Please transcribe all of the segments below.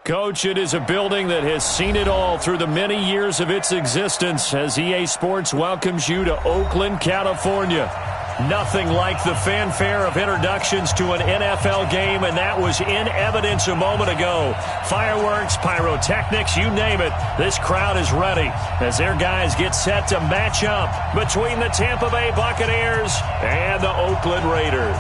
Coach, it is a building that has seen it all through the many years of its existence as EA Sports welcomes you to Oakland, California. Nothing like the fanfare of introductions to an NFL game, and that was in evidence a moment ago. Fireworks, pyrotechnics, you name it. This crowd is ready as their guys get set to match up between the Tampa Bay Buccaneers and the Oakland Raiders.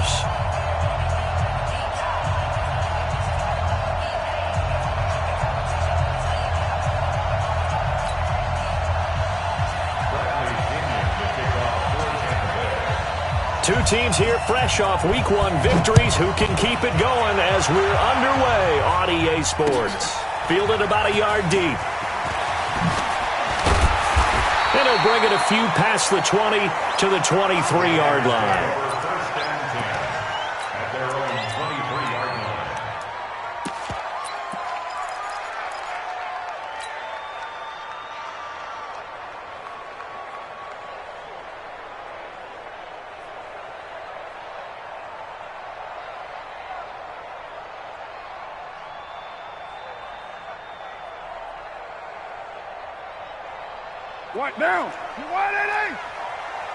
Two teams here fresh off Week 1 victories who can keep it going as we're underway on EA Sports. Fielded about a yard deep. And he'll bring it a few past the 20 to the 23-yard line. What down? Get wide, Eddie!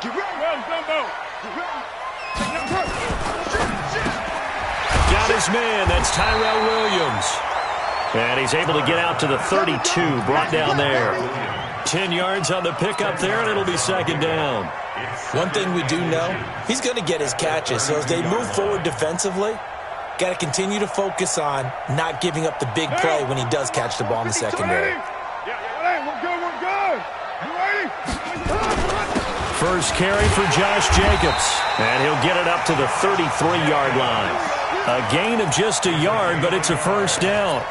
Get ready, well, Dumbo! Get ready! Got his man, that's Tyrell Williams. And he's able to get out to the 32, brought down there. 10 yards on the pickup there, and it'll be second down. One thing we do know, he's going to get his catches. So as they move forward defensively, got to continue to focus on not giving up the big play when he does catch the ball in the secondary. We're good, we're good! You ready? First carry for Josh Jacobs, and he'll get it up to the 33-yard line. A gain of just a yard, but it's a first down.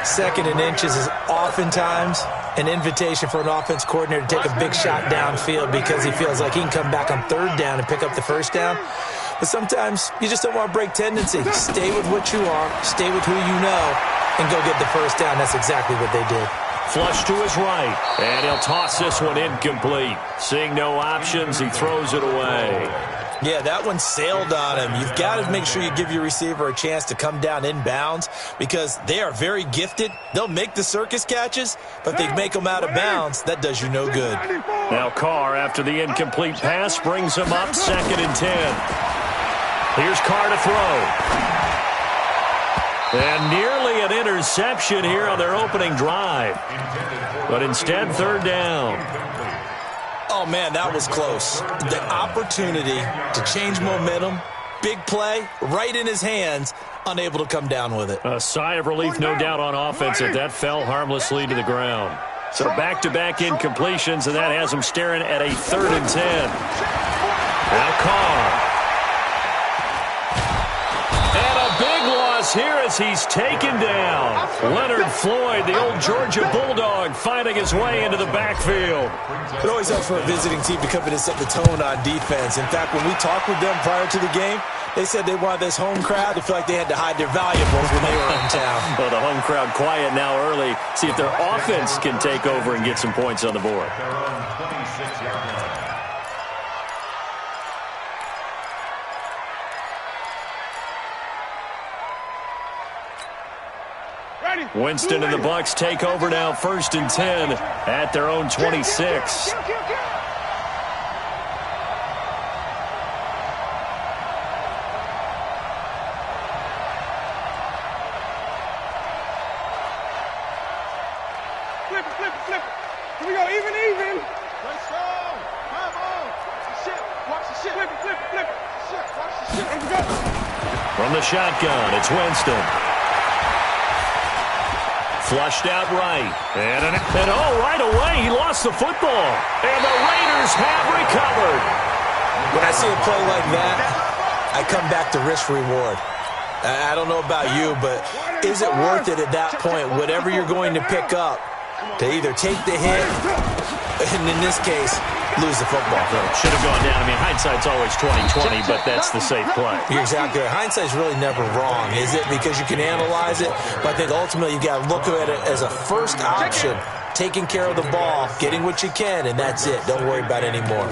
Second and inches is oftentimes an invitation for an offense coordinator to take a big shot downfield because he feels like he can come back on third down and pick up the first down. But sometimes you just don't want to break tendency. Stay with what you are, stay with who you know, and go get the first down. That's exactly what they did. Flush to his right, and he'll toss this one incomplete. Seeing no options, he throws it away. Yeah, that one sailed on him. You've got to make sure you give your receiver a chance to come down inbounds because they are very gifted. They'll make the circus catches, but if they make them out of bounds, that does you no good. Now Carr, after the incomplete pass, brings him up 2nd and 10. Here's Carr to throw. And nearly an interception here on their opening drive. But instead, third down. Oh, man, that was close. The opportunity to change momentum, big play, right in his hands, unable to come down with it. A sigh of relief, no doubt, on offense that that fell harmlessly to the ground. So back-to-back incompletions, and that has him staring at a 3rd and 10. Now Carr. Here as he's taken down. Leonard Floyd, the old Georgia Bulldog, finding his way into the backfield. It always helps for a visiting team to come in and set the tone on defense. In fact, when we talked with them prior to the game, they said they wanted this home crowd to feel like they had to hide their valuables when they were in town. Well, the home crowd quiet now early. See if their offense can take over and get some points on the board. Winston and the Bucs take over now, 1st and 10 at their own 26. Flip it. Here we go, even. Let's go. Come on. Shit. Watch the shit. Flip it. Shit. Watch the shit. Let's go. From the shotgun, it's Winston. Flushed out right. And right away, he lost the football. And the Raiders have recovered. When I see a play like that, I come back to risk-reward. I don't know about you, but is it worth it at that point, whatever you're going to pick up, to either take the hit, and in this case, lose the football? Should have gone down. I mean, hindsight's always 20/20, but that's the safe play. You're exactly right. Hindsight's really never wrong, is it? Because you can analyze it, but I think ultimately you got to look at it as a first option, taking care of the ball, getting what you can, and that's it. Don't worry about it anymore.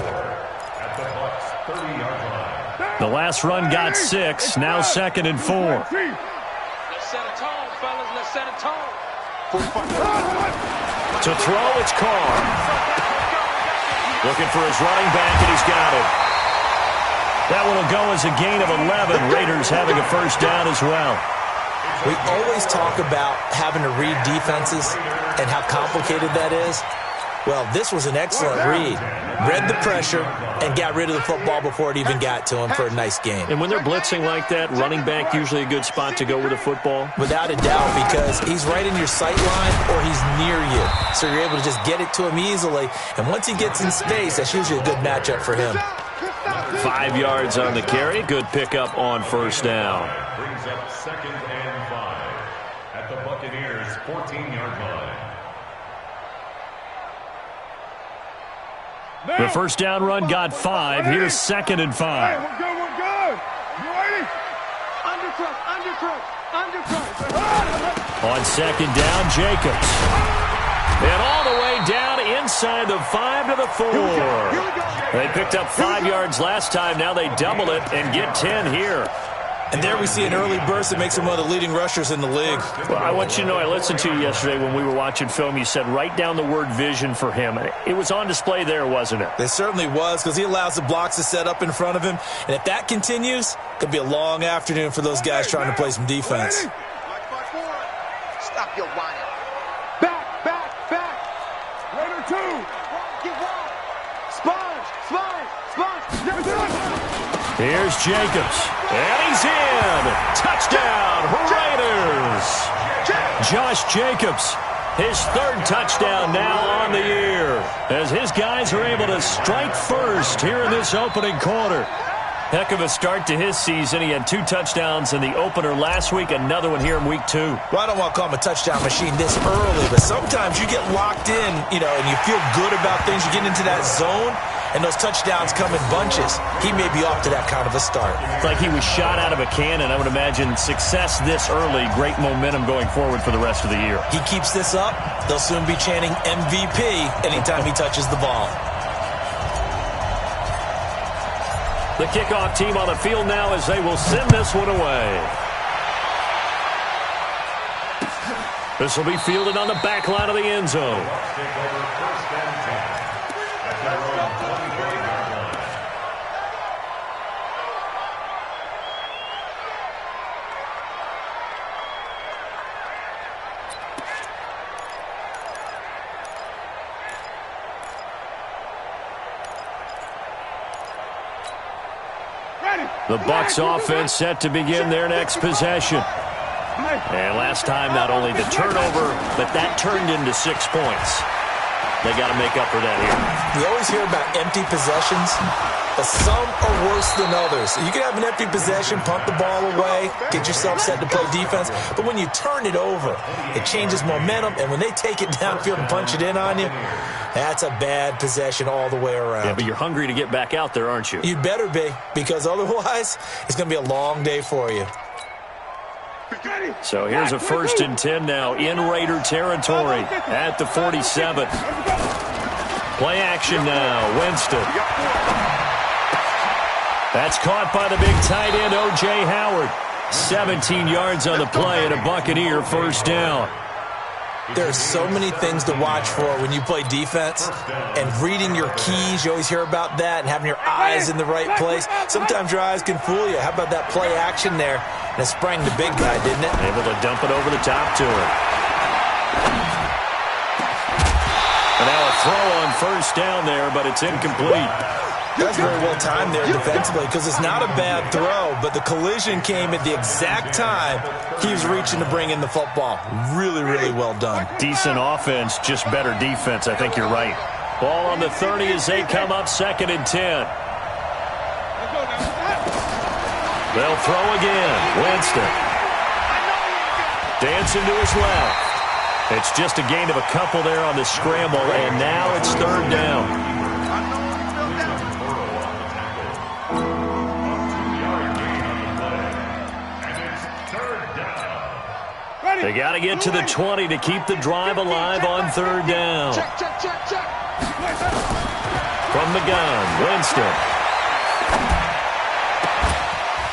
The last run got 6, now 2nd and 4. Let's set a tone. fellas. Let's set a tone. To throw, it's Carr. Looking for his running back, and he's got it. That one will go as a gain of 11. Raiders having a first down as well. We always talk about having to read defenses and how complicated that is. Well, this was an excellent read. Read the pressure and got rid of the football before it even got to him for a nice gain. And when they're blitzing like that, running back usually a good spot to go with the football? Without a doubt, because he's right in your sight line or he's near you. So you're able to just get it to him easily. And once he gets in space, that's usually a good matchup for him. 5 yards on the carry. Good pickup on first down. Brings up 2nd and 5 at the Buccaneers' 14-yard line. The first down run got 5. Here's 2nd and 5. Hey, we're good, we're good. You ready? Undercut. On 2nd down, Jacobs. And all the way down inside the 5 to the 4. They picked up 5 yards last time. Now they double it and get 10 here. And there we see an early burst that makes him one of the leading rushers in the league. Well, I want you to know, I listened to you yesterday when we were watching film. You said write down the word vision for him. It was on display there, wasn't it? It certainly was, because he allows the blocks to set up in front of him. And if that continues, it could be a long afternoon for those guys trying to play some defense. Stop your whining. Back. Raider 2. Get one. Sponge. Here's Jacobs. And he's in. Touchdown, Raiders. Josh Jacobs, his 3rd touchdown now on the year, as his guys are able to strike first here in this opening quarter. Heck of a start to his season. He had 2 touchdowns in the opener last week, another one here in week 2. Well, I don't want to call him a touchdown machine this early, but sometimes you get locked in, and you feel good about things. You get into that zone, and those touchdowns come in bunches. He may be off to that kind of a start. It's like he was shot out of a cannon. I would imagine success this early, great momentum going forward for the rest of the year. He keeps this up, they'll soon be chanting MVP anytime he touches the ball. The kickoff team on the field now as they will send this one away. This will be fielded on the back line of the end zone. The Bucs offense set to begin their next possession. And last time, not only the turnover, but that turned into 6 points. They got to make up for that here. You always hear about empty possessions, but some are worse than others. You can have an empty possession, punt the ball away, get yourself set to play defense, but when you turn it over, it changes momentum, and when they take it downfield and punch it in on you, that's a bad possession all the way around. Yeah, but you're hungry to get back out there, aren't you? You'd better be, because otherwise, it's going to be a long day for you. So here's a 1st and 10 now in Raider territory at the 47. Play action now, Winston. That's caught by the big tight end, O.J. Howard. 17 yards on the play and a Buccaneer first down. There's so many things to watch for when you play defense, and reading your keys, you always hear about that, and having your eyes in the right place. Sometimes your eyes can fool you. How about that play action there? And it sprang the big guy, didn't it? Able to dump it over the top to him. And now a throw on first down there, but it's incomplete. That's very well timed there defensively, because it's not a bad throw, but the collision came at the exact time he was reaching to bring in the football. Really, really well done. Decent offense, just better defense. I think you're right. Ball on the 30 as they come up 2nd and 10. They'll throw again. Winston. Dancing to his left. It's just a gain of a couple there on the scramble, and now it's 3rd down. They got to get to the 20 to keep the drive alive on 3rd down. From the gun, Winston.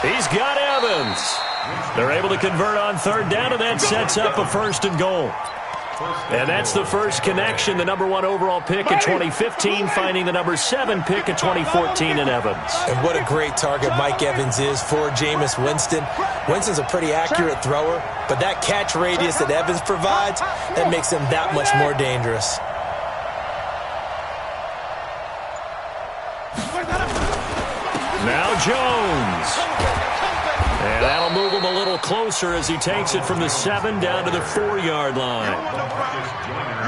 He's got Evans. They're able to convert on third down, and that sets up a 1st and goal. And that's the first connection, the number 1 overall pick in 2015, finding the number 7 pick in 2014 in Evans. And what a great target Mike Evans is for Jameis Winston. Winston's a pretty accurate thrower, but that catch radius that Evans provides, that makes him that much more dangerous. Now Jones. And that'll move him a little closer as he takes it from the 7 down to the 4-yard line.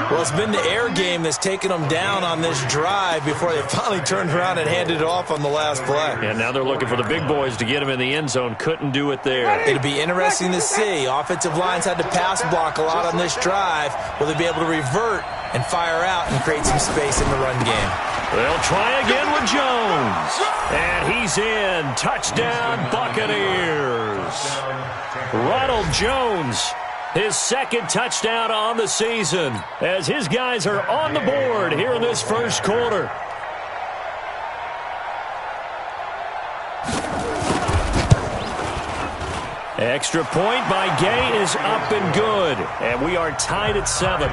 Well, it's been the air game that's taken them down on this drive before they finally turned around and handed it off on the last play. And now they're looking for the big boys to get him in the end zone. Couldn't do it there. It'll be interesting to see. Offensive lines had to pass block a lot on this drive. Will they be able to revert and fire out and create some space in the run game? They'll try again with Jones. And he's in. Touchdown, Buccaneers. Ronald Jones, his 2nd touchdown on the season, as his guys are on the board here in this first quarter. Extra point by Gay is up and good. And we are tied at 7.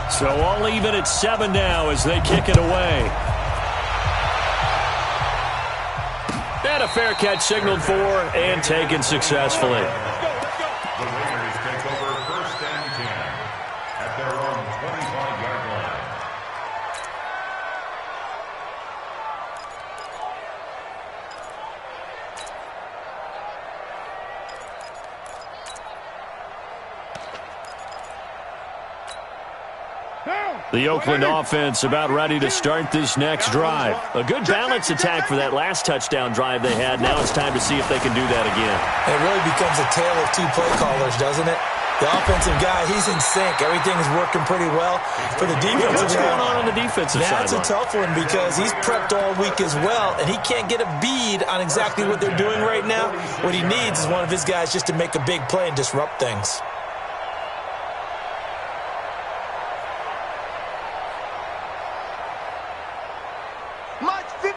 So all even at 7 now as they kick it away. And a fair catch signaled for and taken successfully. The Raiders take over 1st and 10 at their own 25-yard line. The Oakland offense about ready to start this next drive. A good balance attack for that last touchdown drive they had. Now it's time to see if they can do that again. It really becomes a tale of 2 play callers, doesn't it? The offensive guy, he's in sync. Everything's working pretty well. For the defensive What's going on the defensive side? That's a tough one because he's prepped all week as well, and he can't get a bead on exactly what they're doing right now. What he needs is one of his guys just to make a big play and disrupt things.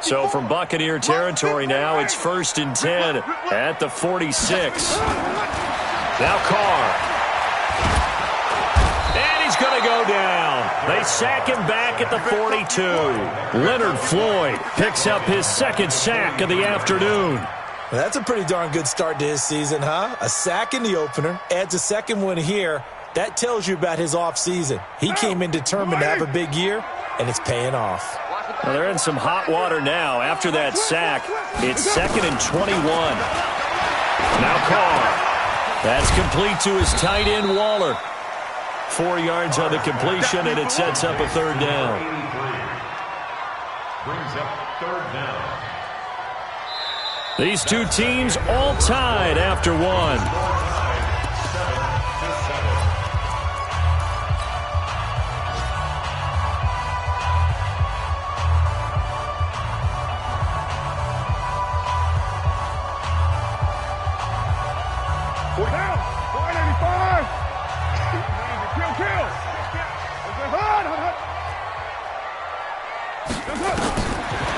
So from Buccaneer territory now, it's 1st and 10 at the 46. Now Carr. And he's going to go down. They sack him back at the 42. Leonard Floyd picks up his 2nd sack of the afternoon. Well, that's a pretty darn good start to his season, huh? A sack in the opener, adds a 2nd one here. That tells you about his offseason. He came in determined to have a big year, and it's paying off. Well, they're in some hot water now. After that sack, it's 2nd and 21. Now Carr. That's complete to his tight end, Waller. 4 yards on the completion, and it sets up a 3rd down. Brings up 3rd down. These 2 teams all tied after 1.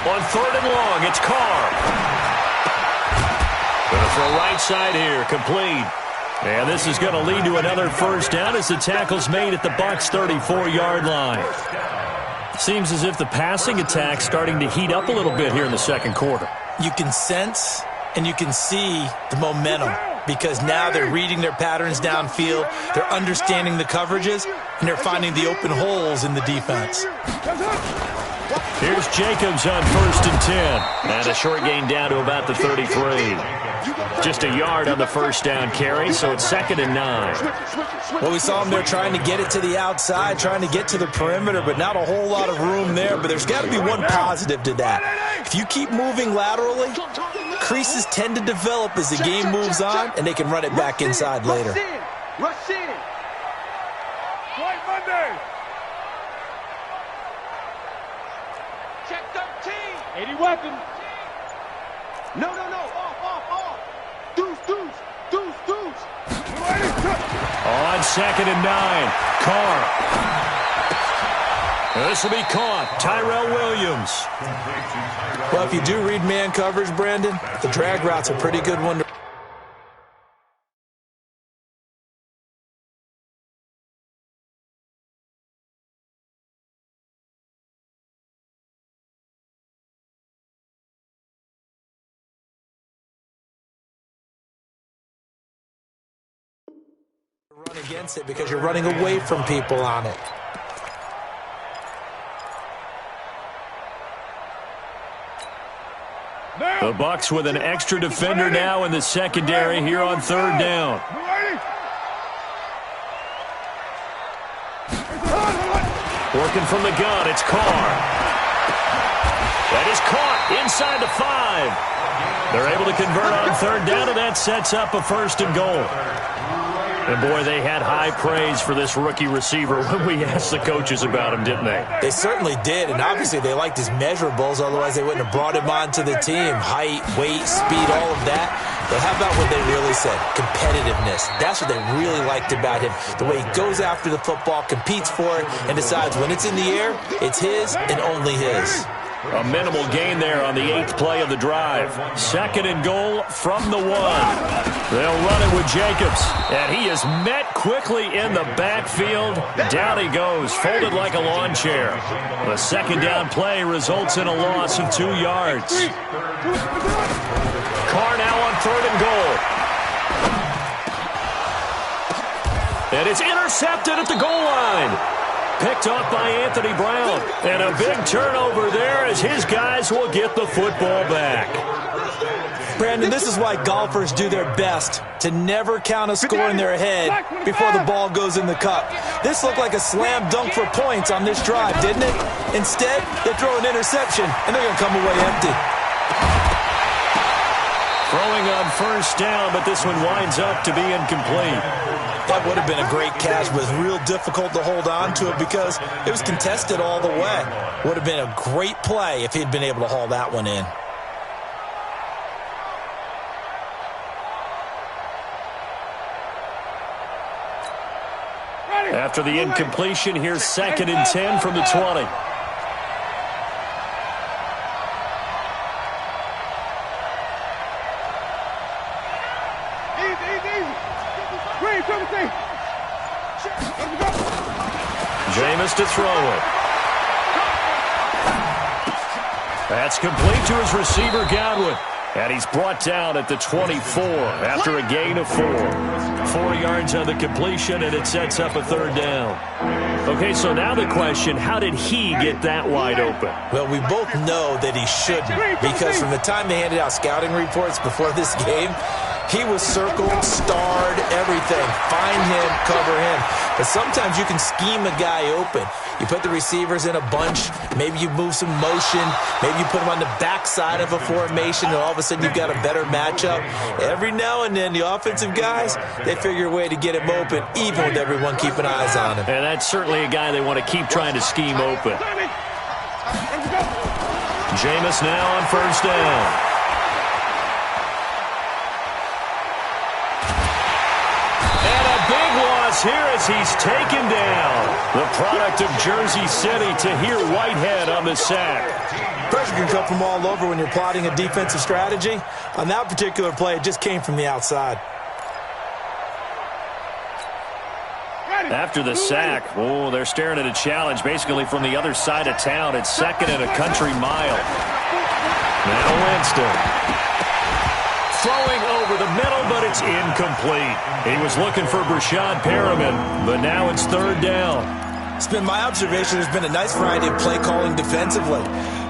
On 3rd and long, it's Carr. Going to throw right side here, complete. And this is going to lead to another 1st down as the tackle's made at the Bucs' 34-yard line. Seems as if the passing attack's starting to heat up a little bit here in the 2nd quarter. You can sense and you can see the momentum because now they're reading their patterns downfield, they're understanding the coverages, and they're finding the open holes in the defense. Here's Jacobs on 1st and 10. And a short gain down to about the 33. Just a yard on the 1st down carry, so it's 2nd and 9. Well, we saw them there trying to get it to the outside, trying to get to the perimeter, but not a whole lot of room there. But there's got to be one positive to that. If you keep moving laterally, creases tend to develop as the game moves on, and they can run it back inside later. Rush in. White Monday. Check 13. 80 weapon. No. Off. Deuce. On 2nd and 9, Carr. This will be caught. Tyrell Williams. Well, if you do read man coverage, Brandon, the drag route's a pretty good one to run against it because you're running away from people on it. The Bucs with an extra defender now in the secondary here on 3rd down. Working from the gun, it's Carr. That is caught inside the 5. They're able to convert on 3rd down, and that sets up a 1st and goal. And, boy, they had high praise for this rookie receiver when we asked the coaches about him, didn't they? They certainly did, and obviously they liked his measurables, otherwise they wouldn't have brought him onto the team. Height, weight, speed, all of that. But how about what they really said? Competitiveness. That's what they really liked about him. The way he goes after the football, competes for it, and decides when it's in the air, it's his and only his. A minimal gain there on the 8th play of the drive. 2nd and goal from the 1. They'll run it with Jacobs, and he is met quickly in the backfield. Down he goes, folded like a lawn chair. The 2nd down play results in a loss of 2 yards. Carr now on 3rd and goal. And it's intercepted at the goal line. Picked off by Anthony Brown. And a big turnover there as his guys will get the football back. Brandon, this is why golfers do their best to never count a score in their head before the ball goes in the cup. This looked like a slam dunk for points on this drive, didn't it? Instead, they throw an interception, and they're going to come away empty. Throwing on 1st down, but this one winds up to be incomplete. That would have been a great catch, but it's real difficult to hold on to it because it was contested all the way. Would have been a great play if he'd been able to haul that one in. After the incompletion, here's 2nd and 10 from the 20. Jameis to throw it. That's complete to his receiver, Godwin. And he's brought down at the 24 after a gain of 4. 4 yards on the completion, and it sets up a 3rd down. Okay, so now the question, how did he get that wide open? Well, we both know that he shouldn't, because from the time they handed out scouting reports before this game, he was circled, starred, everything. Find him, cover him. But sometimes you can scheme a guy open. You put the receivers in a bunch. Maybe you move some motion. Maybe you put them on the backside of a formation, and all of a sudden you've got a better matchup. Every now and then, the offensive guys, they figure a way to get him open, even with everyone keeping eyes on him. And that's certainly a guy they want to keep trying to scheme open. Jameis now on 1st down. Here as he's taken down. The product of Jersey City, Tahir Whitehead on the sack. Pressure can come from all over when you're plotting a defensive strategy. On that particular play, it just came from the outside. After the sack, they're staring at a challenge basically from the other side of town. It's 2nd and a country mile. Now Winston. Throwing over the middle, but it's incomplete. He was looking for Brashad Perriman, but now it's 3rd down. It's been my observation there's been a nice variety of play calling defensively.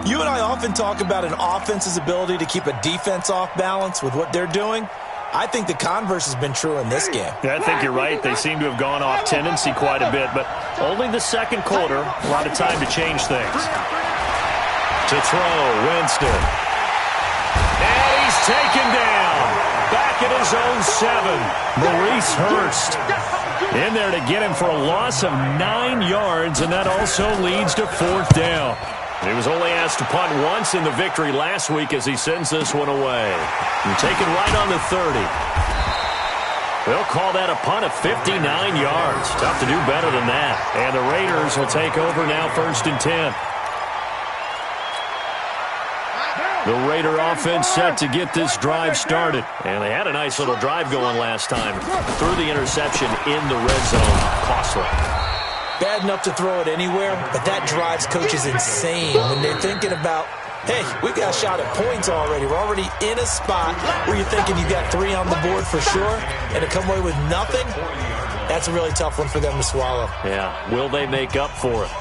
You and I often talk about an offense's ability to keep a defense off balance with what they're doing. I think the converse has been true in this game. Yeah, I think you're right. They seem to have gone off tendency quite a bit, but only the 2nd quarter, a lot of time to change things. To throw, Winston. And he's taken down. Back at his own 7. Maurice Hurst in there to get him for a loss of 9 yards, and that also leads to 4th down. He was only asked to punt once in the victory last week as he sends this one away. And taken right on the 30. They'll call that a punt of 59 yards. Tough to do better than that. And the Raiders will take over now, 1st and 10. The Raider offense set to get this drive started. And they had a nice little drive going last time. Threw the interception in the red zone. Costly. Bad enough to throw it anywhere, but that drives coaches insane when they're thinking about, hey, we've got a shot at points already. We're already in a spot where you're thinking you've got 3 on the board for sure, and to come away with nothing, that's a really tough one for them to swallow. Yeah, will they make up for it?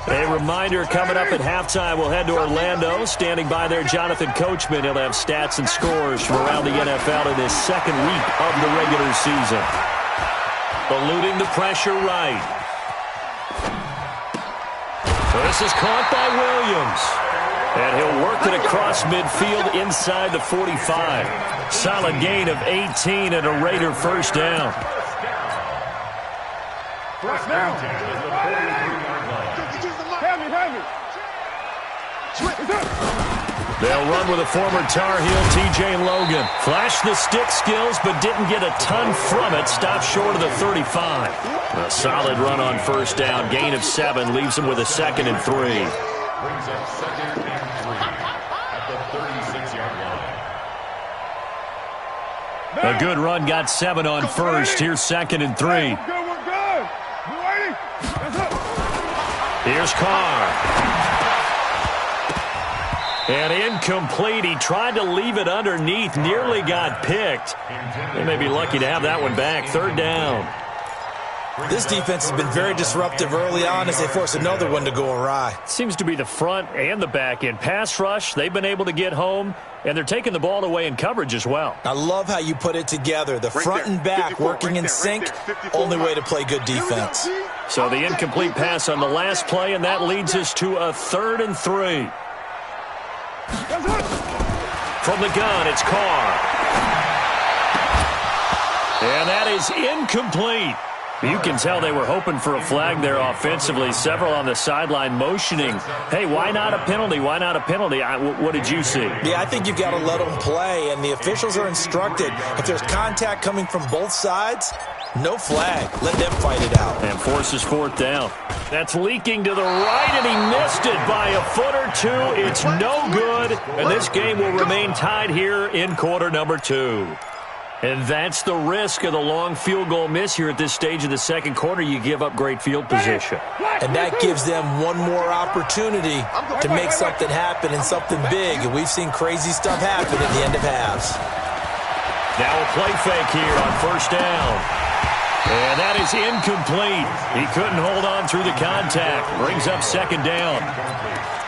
A reminder, coming up at halftime, we'll head to Orlando. Standing by there, Jonathan Coachman. He'll have stats and scores from around the NFL in his 2nd week of the regular season. Eluding the pressure right. So this is caught by Williams. And he'll work it across midfield inside the 45. Solid gain of 18 and a Raider first down. First down is the 43-yard line. Have me. They'll run with a former Tar Heel, T.J. Logan. Flashed the stick skills, but didn't get a ton from it. Stopped short of the 35. A solid run on first down. Gain of 7 leaves him with a 2nd and 3. Brings up 2nd and 3 at the 36-yard line. A good run, got 7 on first. Here's 2nd and 3. We're good. You ready? That's up. Here's Carr. And incomplete. He tried to leave it underneath. Nearly got picked. They may be lucky to have that one back. 3rd down. This defense has been very disruptive early on as they force another one to go awry. Seems to be the front and the back end. Pass rush, they've been able to get home, and they're taking the ball away in coverage as well. I love how you put it together. The front and back working in sync. Only way to play good defense. So the incomplete pass on the last play, and that leads us to a 3rd and 3. From the gun, it's Carr. And that is incomplete. You can tell they were hoping for a flag there offensively. Several on the sideline motioning, hey, why not a penalty? Why not a penalty? What did you see? Yeah, I think you've got to let them play, and the officials are instructed. If there's contact coming from both sides, no flag. Let them fight it out. And forces 4th down. That's leaking to the right, and he missed it by a foot or 2. It's no good, and this game will remain tied here in quarter number 2. And that's the risk of the long field goal miss here at this stage of the 2nd quarter. You give up great field position. And that gives them one more opportunity to make something happen and something big. And we've seen crazy stuff happen at the end of halves. Now a play fake here on 1st down. And that is incomplete. He couldn't hold on through the contact. Brings up 2nd down.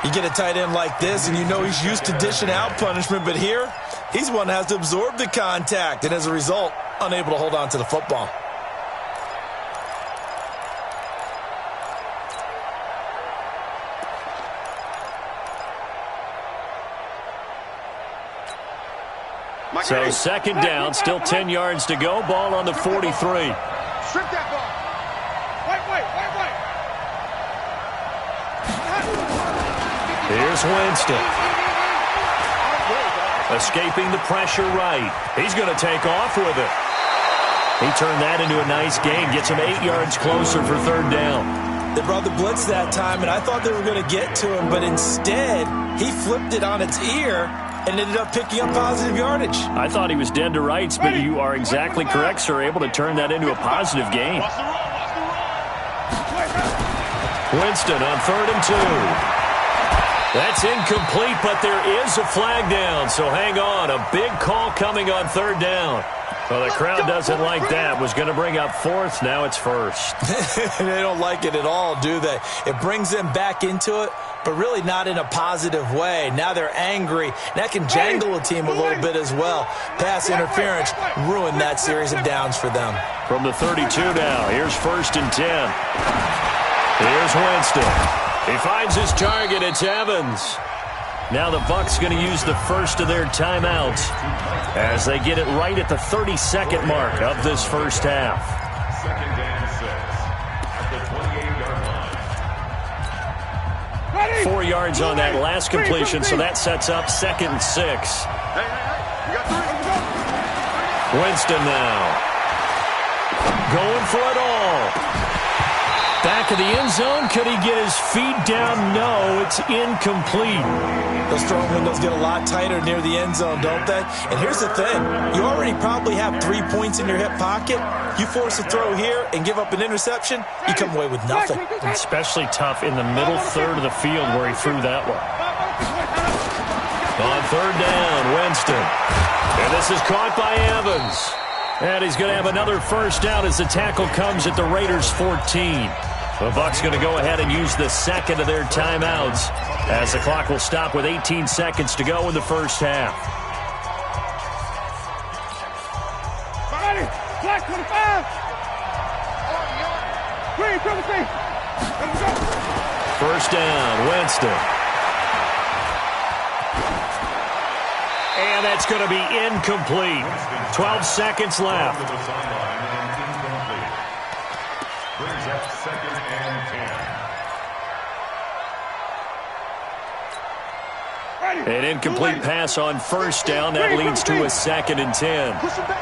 You get a tight end like this, and you know he's used to dishing out punishment, but here, he's one that has to absorb the contact, and as a result, unable to hold on to the football. So 2nd down, still 10 yards to go. Ball on the 43. Strip that ball. Wait. Here's Winston. Escaping the pressure right. He's going to take off with it. He turned that into a nice gain. Gets him 8 yards closer for 3rd down. They brought the blitz that time, and I thought they were going to get to him, but instead, he flipped it on its ear and ended up picking up positive yardage. I thought he was dead to rights, but you are exactly correct, sir. Able to turn that into a positive gain. Winston on 3rd and 2. That's incomplete, but there is a flag down, so hang on. A big call coming on 3rd down. Well, the crowd doesn't like that. Was going to bring up 4th. Now it's 1st. They don't like it at all, do they? It brings them back into it, but really not in a positive way. Now they're angry. That can jangle a team a little bit as well. Pass interference ruined that series of downs for them. From the 32 now, here's 1st and 10. Here's Winston. He finds his target. It's Evans. Now the Bucs going to use the first of their timeouts as they get it right at the 32nd mark of this first half. 2nd and 6 at the 28-yard line. 4 yards on that last completion, so that sets up 2nd and 6. Winston now. Going for it all. Back of the end zone. Could he get his feet down? No, it's incomplete. Those throwing windows get a lot tighter near the end zone, don't they? And here's the thing. You already probably have 3 points in your hip pocket. You force a throw here and give up an interception, you come away with nothing. Especially tough in the middle third of the field where he threw that one. On third down, Winston. And this is caught by Evans. And he's going to have another first down as the tackle comes at the Raiders' 14. The Bucs going to go ahead and use the second of their timeouts as the clock will stop with 18 seconds to go in the first half. Black 25. Green, triple. Let's go. First down, Winston. And that's going to be incomplete. 12 seconds left. Brings up 2nd and 10. An incomplete pass on first down. That leads to a 2nd and 10. Push him back.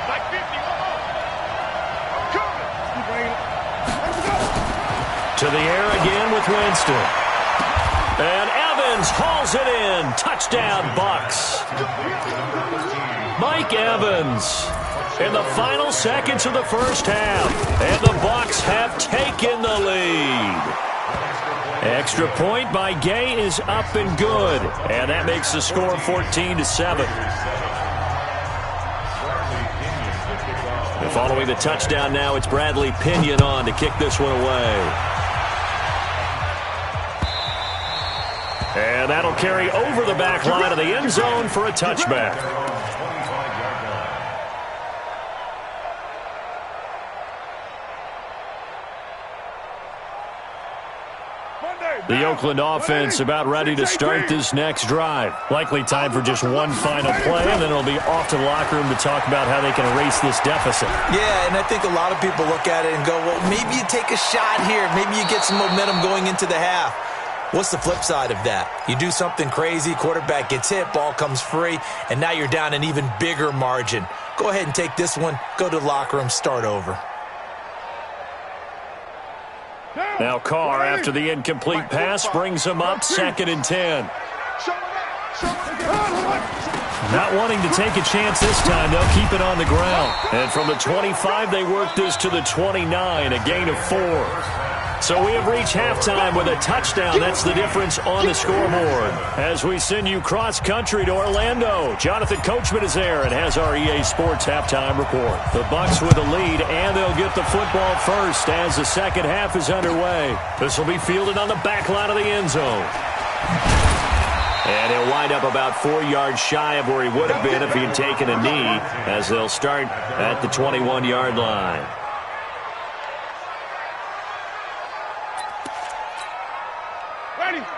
Like 50. To the air again with Winston. And Evans hauls it in. Touchdown, Bucs. Mike Evans in the final seconds of the first half. And the Bucs have taken the lead. Extra point by Gay is up and good. And that makes the score 14-7. And following the touchdown now, it's Bradley Pinion on to kick this one away. And that'll carry over the back line of the end zone for a touchback. The Oakland offense about ready to start this next drive. Likely time for just one final play, and then it'll be off to the locker room to talk about how they can erase this deficit. Yeah, and I think a lot of people look at it and go, well, maybe you take a shot here. Maybe you get some momentum going into the half. What's the flip side of that? You do something crazy, quarterback gets hit, ball comes free, and now you're down an even bigger margin. Go ahead and take this one, go to the locker room, start over. Now Carr, after the incomplete pass, brings him up 2nd and 10. Not wanting to take a chance this time, they'll keep it on the ground. And from the 25, they work this to the 29, a gain of 4. So we have reached halftime with a touchdown. That's the difference on the scoreboard. As we send you cross-country to Orlando, Jonathan Coachman is there and has our EA Sports halftime report. The Bucs with the lead, and they'll get the football first as the second half is underway. This will be fielded on the back line of the end zone. And he'll wind up about 4 yards shy of where he would have been if he had taken a knee, as they'll start at the 21-yard line.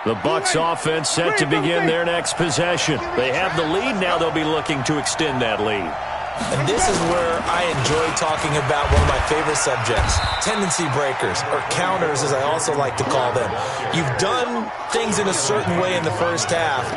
The Bucs offense set to begin their next possession. They have the lead. Now they'll be looking to extend that lead. And this is where I enjoy talking about one of my favorite subjects, tendency breakers, or counters as I also like to call them. You've done things in a certain way in the first half,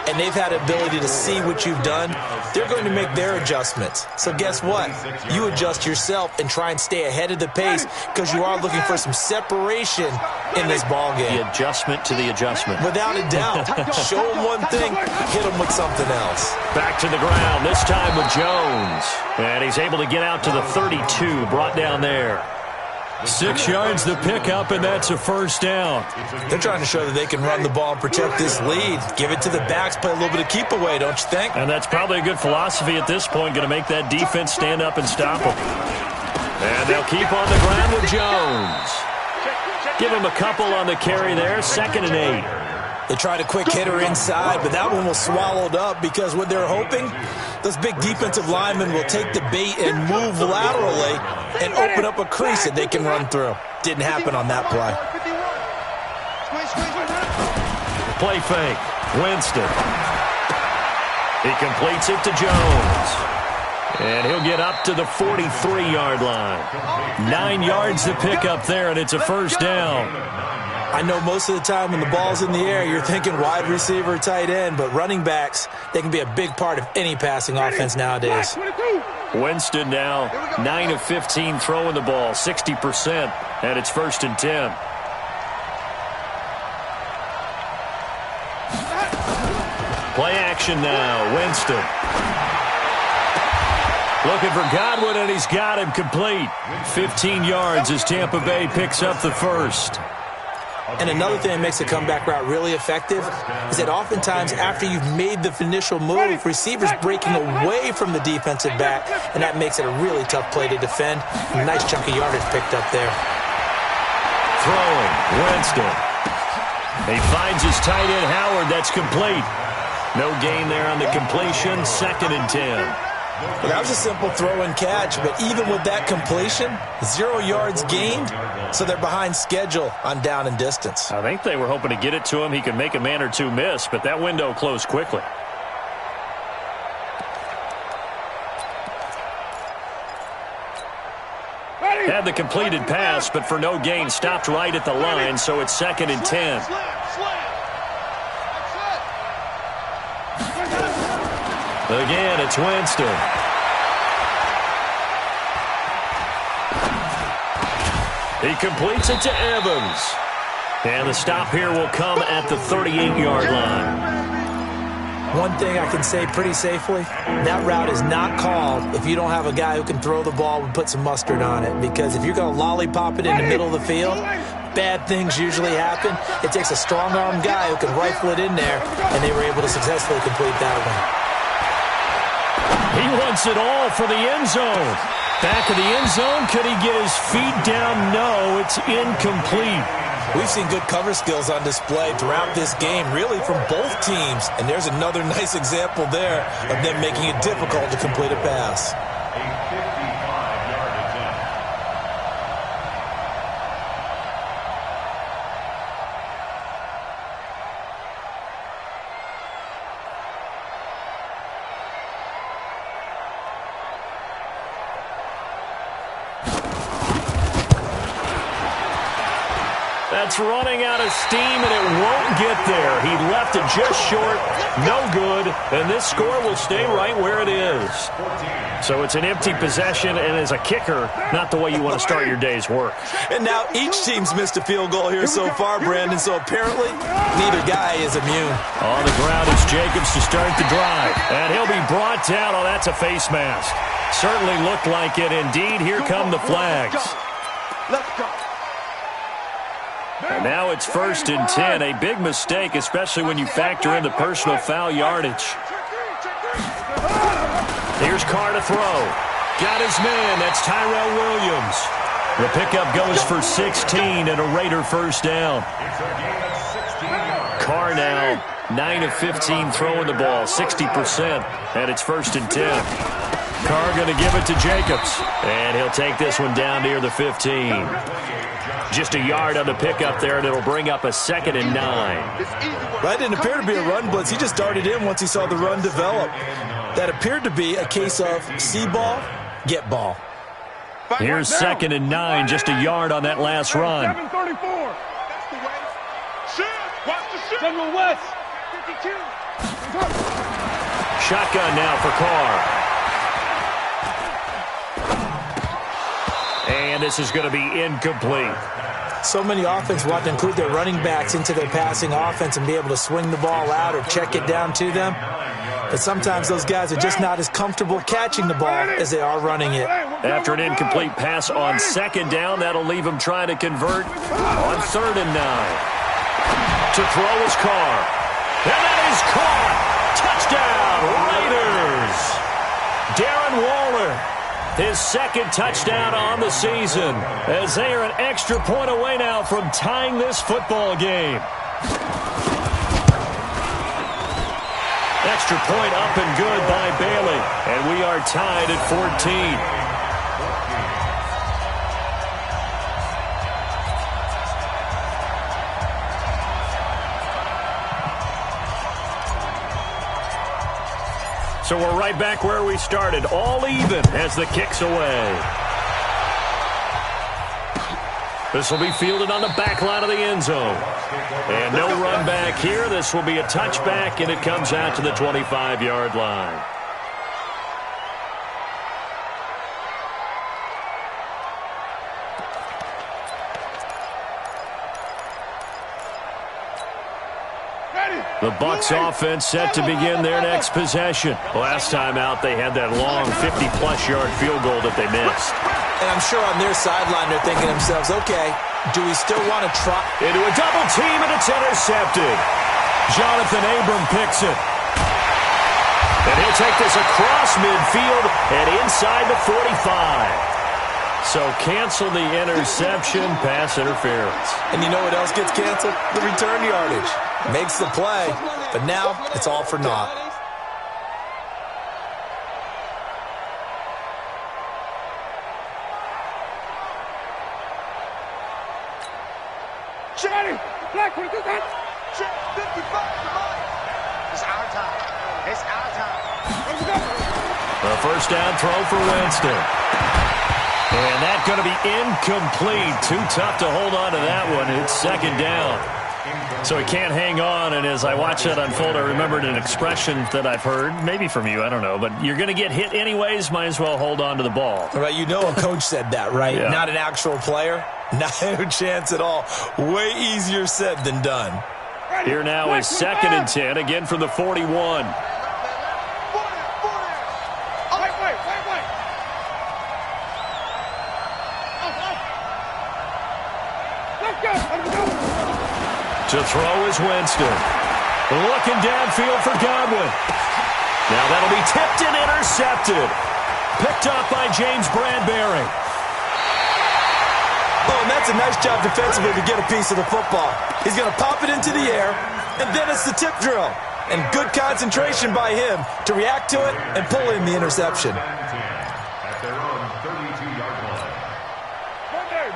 and they've had ability to see what you've done. They're going to make their adjustments. So guess what? You adjust yourself and try and stay ahead of the pace because you are looking for some separation in this ball game. The adjustment to the adjustment. Without a doubt. Show them one thing, hit them with something else. Back to the ground, this time with Jones. And he's able to get out to the 32, brought down there. 6 yards the pickup, and that's a first down. They're trying to show that they can run the ball and protect this lead. Give it to the backs, play a little bit of keep away, don't you think? And that's probably a good philosophy at this point, going to make that defense stand up and stop them. And they'll keep on the ground with Jones. Give him a couple on the carry there, 2nd and 8. They tried a quick hitter inside, but that one was swallowed up because what they're hoping, those big defensive linemen will take the bait and move laterally and open up a crease that they can run through. Didn't happen on that play. Play fake. Winston. He completes it to Jones. And he'll get up to the 43-yard line. 9 yards to pick up there, and it's a first down. I know most of the time when the ball's in the air, you're thinking wide receiver, tight end, but running backs, they can be a big part of any passing offense nowadays. Winston now 9 of 15 throwing the ball, 60%, and it's 1st and 10. Play action now, Winston. Looking for Godwin, and he's got him complete. 15 yards as Tampa Bay picks up the first. And another thing that makes a comeback route really effective is that oftentimes after you've made the initial move, receivers breaking away from the defensive back, and that makes it a really tough play to defend. A nice chunk of yardage picked up there. Throwing, Winston. He finds his tight end, Howard. That's complete. No gain there on the completion. 2nd and 10. Well, that was a simple throw and catch, but even with that completion, 0 yards gained, so they're behind schedule on down and distance. I think they were hoping to get it to him. He could make a man or two miss, but that window closed quickly. Had the completed pass, but for no gain, stopped right at the line, so it's 2nd and 10. Again, it's Winston. He completes it to Evans. And the stop here will come at the 38-yard line. One thing I can say pretty safely, that route is not called if you don't have a guy who can throw the ball and put some mustard on it. Because if you're going to lollipop it in the middle of the field, bad things usually happen. It takes a strong-arm guy who can rifle it in there, and they were able to successfully complete that one. He wants it all for the end zone. Back of the end zone. Could he get his feet down? No, it's incomplete. We've seen good cover skills on display throughout this game, really from both teams. And there's another nice example there of them making it difficult to complete a pass. That's running out of steam, and it won't get there. He left it just short, no good, and this score will stay right where it is. So it's an empty possession, and as a kicker, not the way you want to start your day's work. And now each team's missed a field goal here so far, Brandon, so apparently neither guy is immune. On the ground is Jacobs to start the drive, and he'll be brought down. Oh, that's a face mask. Certainly looked like it. Indeed, here come the flags. Let's go. And now it's 1st and 10. A big mistake, especially when you factor in the personal foul yardage. Here's Carr to throw. Got his man. That's Tyrell Williams. The pickup goes for 16 and a Raider first down. Carr now 9 of 15 throwing the ball, 60%, and it's 1st and 10. Carr going to give it to Jacobs, and he'll take this one down near the 15. Just a yard on the pickup there, and it'll bring up a 2nd and 9. That didn't appear to be a run blitz. He just darted in once he saw the run develop. That appeared to be a case of see ball, get ball. Here's 2nd and 9, just a yard on that last run. 734. That's the way. Shit. Watch the shit. General West. 52. Shotgun now for Carr. And this is going to be incomplete. So many offenses want to include their running backs into their passing offense and be able to swing the ball out or check it down to them. But sometimes those guys are just not as comfortable catching the ball as they are running it. After an incomplete pass on 2nd down, that'll leave him trying to convert on 3rd and 9. To throw is Carr. And that is caught. Touchdown, Raiders. Darren Waller. His 2nd touchdown on the season, as they are an extra point away now from tying this football game. Extra point up and good by Bailey, and we are tied at 14. So we're right back where we started, all even as the kick's away. This will be fielded on the back line of the end zone. And no run back here. This will be a touchback, and it comes out to the 25-yard line. The Bucs offense set to begin their next possession. Last time out, they had that long 50-plus yard field goal that they missed. And I'm sure on their sideline they're thinking to themselves, okay, do we still want to try? Into a double team, and it's intercepted. Jonathan Abram picks it. And he'll take this across midfield and inside the 45. So cancel the interception, pass interference. And you know what else gets canceled? The return yardage. Makes the play, but now it's all for naught. Johnny, Black, what is that? 55 to mine. It's our time. It's our time. Let's go. A first down throw for Winston. And that's going to be incomplete. Too tough to hold on to that one. It's second down. So he can't hang on, and as I watch that unfold, I remembered an expression that I've heard, maybe from you, I don't know, but you're going to get hit anyways, might as well hold on to the ball. Right, you know a coach said that, right? Yeah. Not an actual player. No chance at all. Way easier said than done. Here now is 2nd and 10, again from the 41. To throw is Winston. Looking downfield for Godwin. Now that'll be tipped and intercepted. Picked up by James Bradbury. Oh, and that's a nice job defensively to get a piece of the football. He's going to pop it into the air, and then it's the tip drill. And good concentration by him to react to it and pull in the interception. At their own 32-yard line.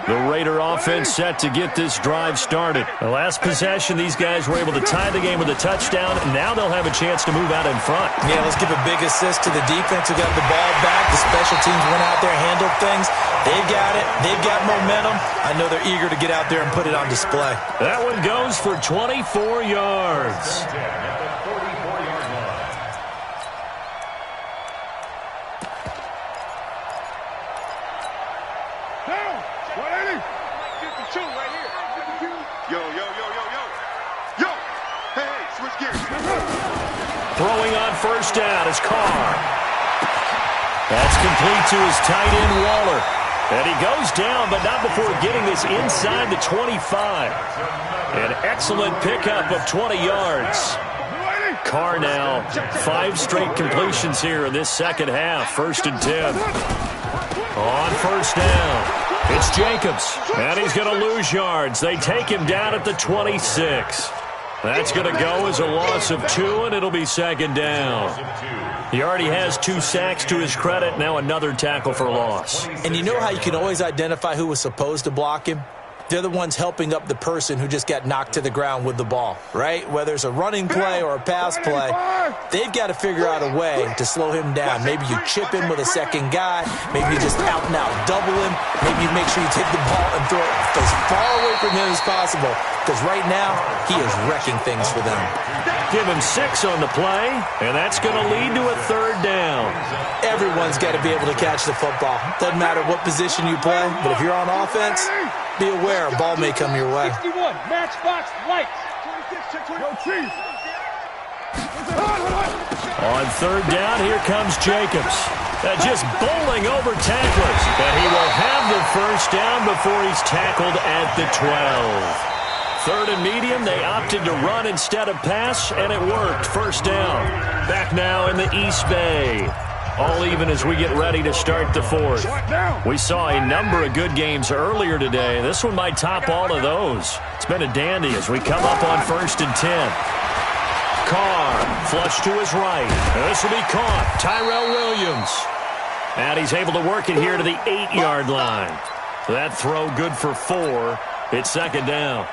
The Raider offense set to get this drive started. The last possession, these guys were able to tie the game with a touchdown, and now they'll have a chance to move out in front. Yeah, let's give a big assist to the defense who got the ball back. The special teams went out there, handled things. They've got it. They've got momentum. I know they're eager to get out there and put it on display. That one goes for 24 yards. Throwing on first down is Carr. That's complete to his tight end, Waller. And he goes down, but not before getting this inside the 25. An excellent pickup of 20 yards. Carr now 5 straight completions here in this second half. 1st and 10. On first down, it's Jacobs. And he's going to lose yards. They take him down at the 26. That's going to go as a loss of 2, and it'll be second down. He already has 2 sacks to his credit, now another tackle for loss. And you know how you can always identify who was supposed to block him? They're the ones helping up the person who just got knocked to the ground with the ball, right? Whether it's a running play or a pass play, they've got to figure out a way to slow him down. Maybe you chip him with a second guy. Maybe you just out and out double him. Maybe you make sure you take the ball and throw it as far away from him as possible. Because right now, he is wrecking things for them. Give him 6 on the play, and that's going to lead to a 3rd down. Everyone's got to be able to catch the football. Doesn't matter what position you play, but if you're on offense, be aware a ball may come your way. 61, matchbox lights. 26, no cheese. On 3rd down, here comes Jacobs. Just bowling over tacklers. And he will have the first down before he's tackled at the 12. 3rd and medium, they opted to run instead of pass, and it worked. First down. Back now in the East Bay. All even as we get ready to start the 4th. We saw a number of good games earlier today. This one might top all of those. It's been a dandy as we come up on 1st and 10. Carr, flush to his right. This will be caught. Tyrell Williams. And he's able to work it here to the 8-yard line. That throw good for 4. It's second down.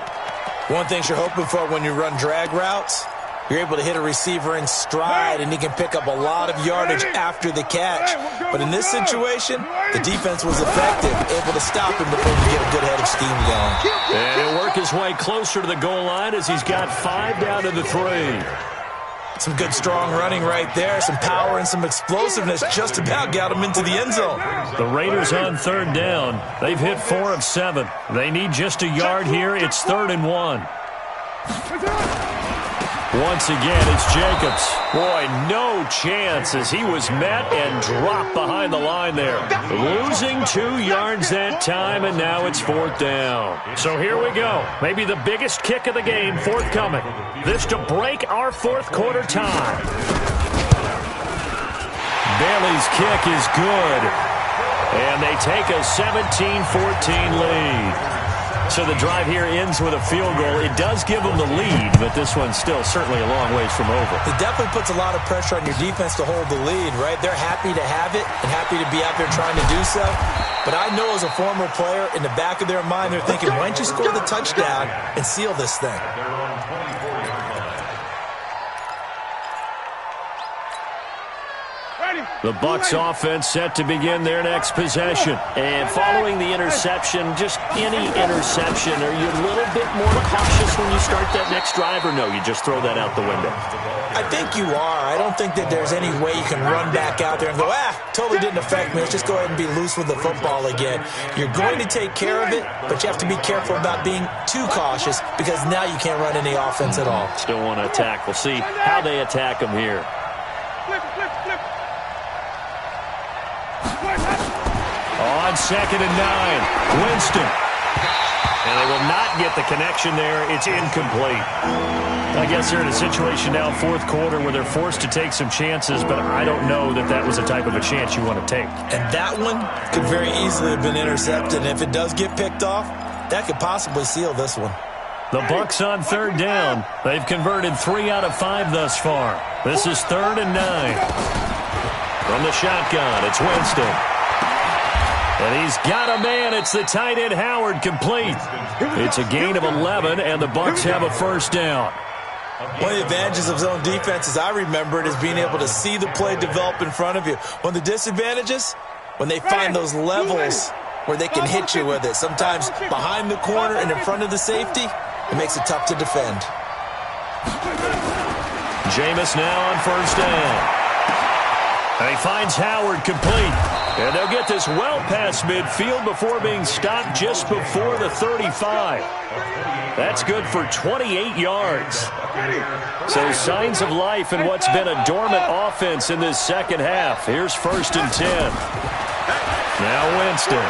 One thing you're hoping for when you run drag routes, You're able to hit a receiver in stride, and he can pick up a lot of yardage after the catch. But in this situation, the defense was effective, able to stop him before he get a good head of steam going. And he'll work his way closer to the goal line as he's got 5 down to the 3. Some good, strong running right there. Some power and some explosiveness just about got him into the end zone. The Raiders on 3rd down. They've hit 4 of 7. They need just a yard here. It's 3rd and 1. Once again, it's Jacobs. Boy, no chance as he was met and dropped behind the line there. Losing 2 yards that time, and now it's 4th down. So here we go. Maybe the biggest kick of the game forthcoming. This to break our 4th quarter tie. Bailey's kick is good. And they take a 17-14 lead. So the drive here ends with a field goal. It does give them the lead, but this one's still certainly a long ways from over. It definitely puts a lot of pressure on your defense to hold the lead, right? They're happy to have it and happy to be out there trying to do so. But I know as a former player, in the back of their mind, they're thinking, why don't you score the touchdown and seal this thing? The Bucs offense set to begin their next possession. And following the interception, just any interception, are you a little bit more cautious when you start that next drive, or no, you just throw that out the window? I think you are. I don't think that there's any way you can run back out there and go, totally didn't affect me. Let's just go ahead and be loose with the football again. You're going to take care of it, but you have to be careful about being too cautious because now you can't run any offense at all. Still want to attack. We'll see how they attack them here. On 2nd and 9, Winston. And they will not get the connection there. It's incomplete. I guess they're in a situation now, 4th quarter, where they're forced to take some chances, but I don't know that that was the type of a chance you want to take. And that one could very easily have been intercepted. And if it does get picked off, that could possibly seal this one. The Bucs on 3rd down. They've converted 3 out of 5 thus far. This is 3rd and 9. From the shotgun, it's Winston. And he's got a man. It's the tight end, Howard, complete. It's a gain of 11, and the Bucs have a 1st down. One of the advantages of zone defense, as I remember it, is being able to see the play develop in front of you. One of the disadvantages, when they find those levels where they can hit you with it. Sometimes behind the corner and in front of the safety, it makes it tough to defend. Jameis now on 1st down. And he finds Howard complete. And they'll get this well past midfield before being stopped just before the 35. That's good for 28 yards. So signs of life in what's been a dormant offense in this 2nd half. Here's 1st and 10. Now Winston.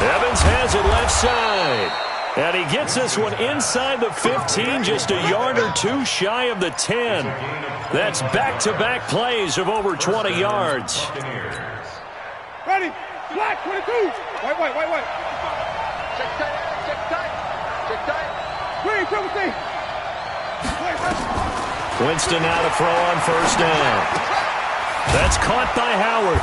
Evans has it left side. And he gets this one inside the 15, just a yard or 2 shy of the 10. That's back-to-back plays of over 20 yards. Ready, black, 22. White. Check tight. Green, triple T. Winston now to throw on 1st down. That's caught by Howard.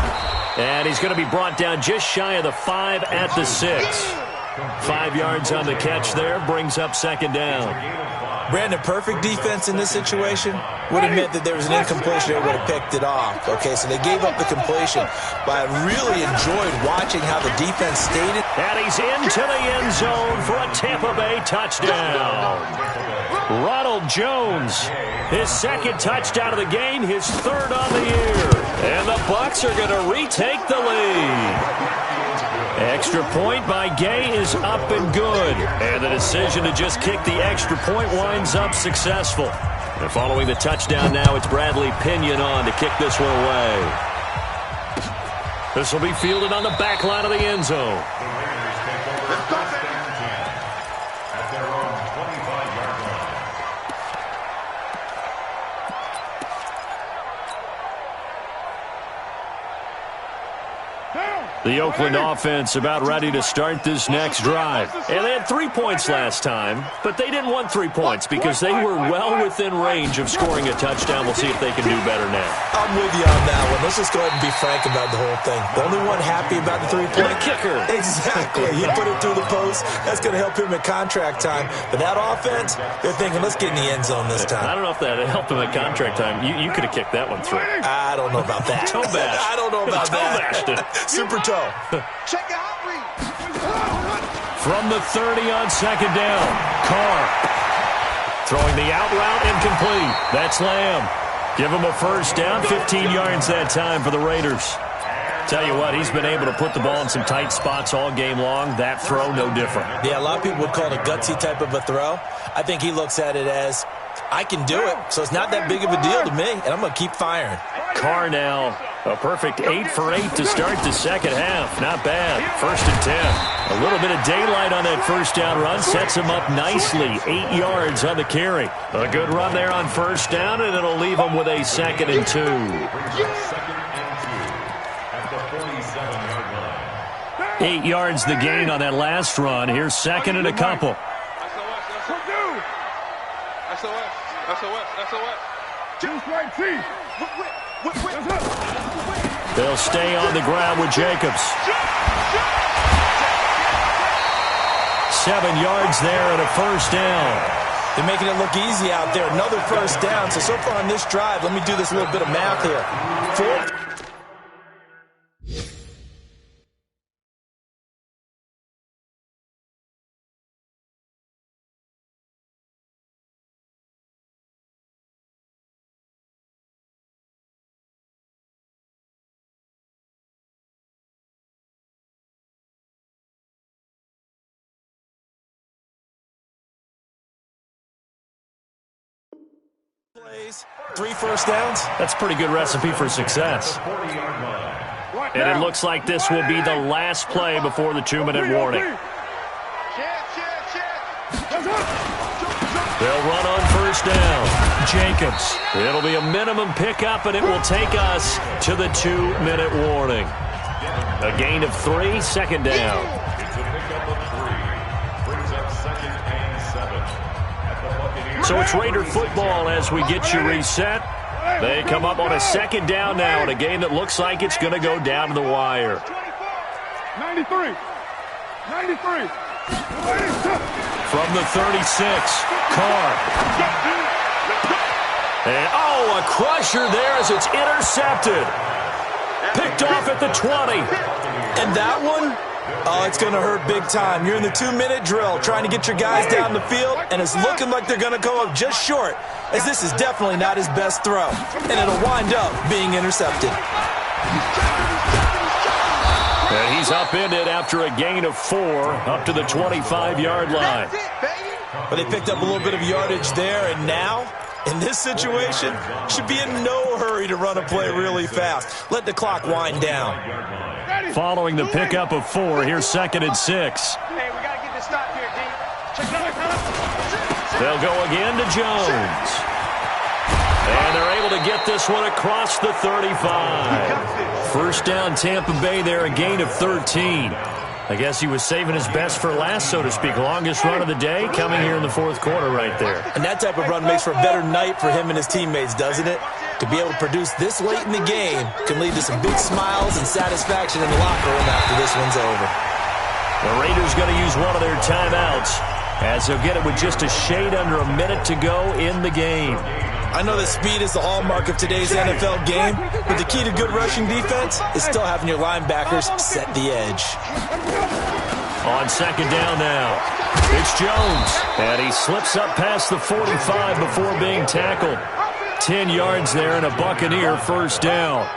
And he's going to be brought down just shy of the 5 at the 6. 5 yards on the catch there, brings up 2nd down. Brandon, perfect defense in this situation would have meant that there was an incompletion. They would have picked it off. Okay, so they gave up the completion. But I really enjoyed watching how the defense stayed in. And he's into the end zone for a Tampa Bay touchdown. Ronald Jones, his 2nd touchdown of the game, his 3rd on the year. And the Bucs are going to retake the lead. Extra point by Gay is up and good. And the decision to just kick the extra point winds up successful. And following the touchdown now, it's Bradley Pinion on to kick this one away. This will be fielded on the back line of the end zone. The Oakland offense about ready to start this next drive. And they had 3 points last time, but they didn't want 3 points because they were well within range of scoring a touchdown. We'll see if they can do better now. I'm with you on that one. Let's just go ahead and be frank about the whole thing. The only one happy about the 3-point kicker. Exactly. He put it through the post. That's going to help him at contract time. But that offense, they're thinking, let's get in the end zone this time. I don't know if that helped him at contract time. You could have kicked that one through. I don't know about that. Toe bash. I don't know about that. Bashed it. Super toe. Check it out, Reed. From the 30 on second down, Carr throwing the out route incomplete. That's Lamb. Give him a first down, 15 yards that time for the Raiders. Tell you what, he's been able to put the ball in some tight spots all game long. That throw, no different. Yeah, a lot of people would call it a gutsy type of a throw. I think he looks at it as, I can do it, so it's not that big of a deal to me, and I'm going to keep firing. Carr now, a perfect 8 for 8 to start the second half. Not bad. 1st and 10. A little bit of daylight on that first down run sets him up nicely. 8 yards on the carry. A good run there on first down, and it'll leave him with a 2nd and 2. At the 47-yard line. 8 yards the gain on that last run. Here's 2nd and a couple. Choose right team. They'll stay on the ground with Jacobs. 7 yards there and a first down. They're making it look easy out there. Another first down. So far on this drive, let me do this little bit of math here. 4. Plays, 3 first downs. That's a pretty good recipe for success. And it looks like this will be the last play before the 2-minute warning. They'll run on first down. Jacobs. It'll be a minimum pickup, and it will take us to the 2-minute warning. A gain of 3, 2nd down. It's a pickup of 3. Brings up 2nd and 7. At the Buccaneers. So it's Raider football as we get you reset. They come up on a 2nd down now in a game that looks like it's going to go down to the wire. 93. 93. From the 36, Carr. And, a crusher there as it's intercepted. Picked off at the 20. And that one, it's going to hurt big time. You're in the 2-minute drill trying to get your guys down the field, and it's looking like they're going to go up just short, as this is definitely not his best throw. And it'll wind up being intercepted. And he's upended after a gain of 4 up to the 25-yard line. But they picked up a little bit of yardage there, and now, in this situation, should be in no hurry to run a play really fast. Let the clock wind down. Following the pickup of 4, here's 2nd and 6. Hey, we got to get this stop here, D. Check it out. They'll go again to Jones. And they're able to get this one across the 35. First down Tampa Bay there, a gain of 13. I guess he was saving his best for last, so to speak. Longest run of the day coming here in the 4th quarter right there. And that type of run makes for a better night for him and his teammates, doesn't it? To be able to produce this late in the game can lead to some big smiles and satisfaction in the locker room after this one's over. The Raiders going to use one of their timeouts as they'll get it with just a shade under a minute to go in the game. I know that speed is the hallmark of today's NFL game, but the key to good rushing defense is still having your linebackers set the edge. On 2nd down now, it's Jones, and he slips up past the 45 before being tackled. 10 yards there and a Buccaneer first down.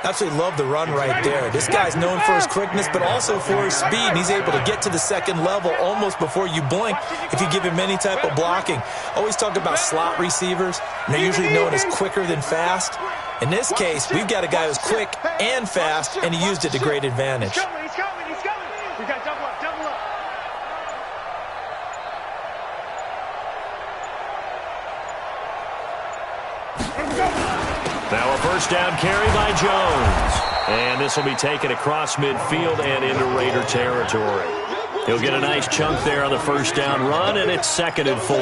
Absolutely love the run right there. This guy's known for his quickness, but also for his speed. And he's able to get to the 2nd level almost before you blink if you give him any type of blocking. Always talk about slot receivers, and they're usually known as quicker than fast. In this case, we've got a guy who's quick and fast, and he used it to great advantage. He's coming. We got double up. Now a first down carry by Jones. And this will be taken across midfield and into Raider territory. He'll get a nice chunk there on the first down run, and it's 2nd and 4.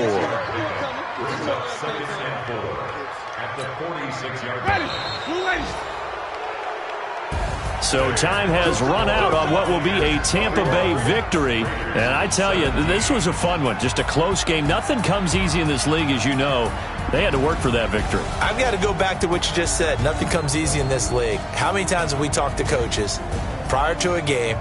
At the 46-yard Ready. line. Blue ladies. So time has run out on what will be a Tampa Bay victory. And I tell you, this was a fun one. Just a close game. Nothing comes easy in this league, as you know. They had to work for that victory. I've got to go back to what you just said. Nothing comes easy in this league. How many times have we talked to coaches prior to a game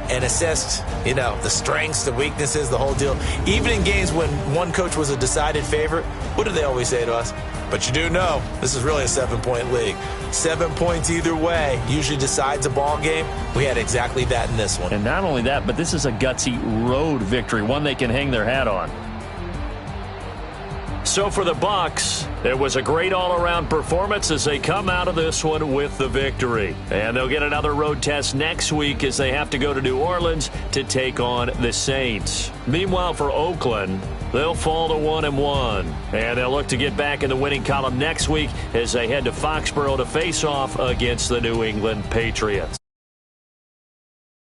and assessed, the strengths, the weaknesses, the whole deal? Even in games when one coach was a decided favorite, what do they always say to us? But you do know this is really a 7-point league. 7 points either way usually decides a ball game. We had exactly that in this one. And not only that, but this is a gutsy road victory, one they can hang their hat on. So for the Bucs, it was a great all-around performance as they come out of this one with the victory. And they'll get another road test next week as they have to go to New Orleans to take on the Saints. Meanwhile, for Oakland, they'll fall to 1-1. And they'll look to get back in the winning column next week as they head to Foxborough to face off against the New England Patriots.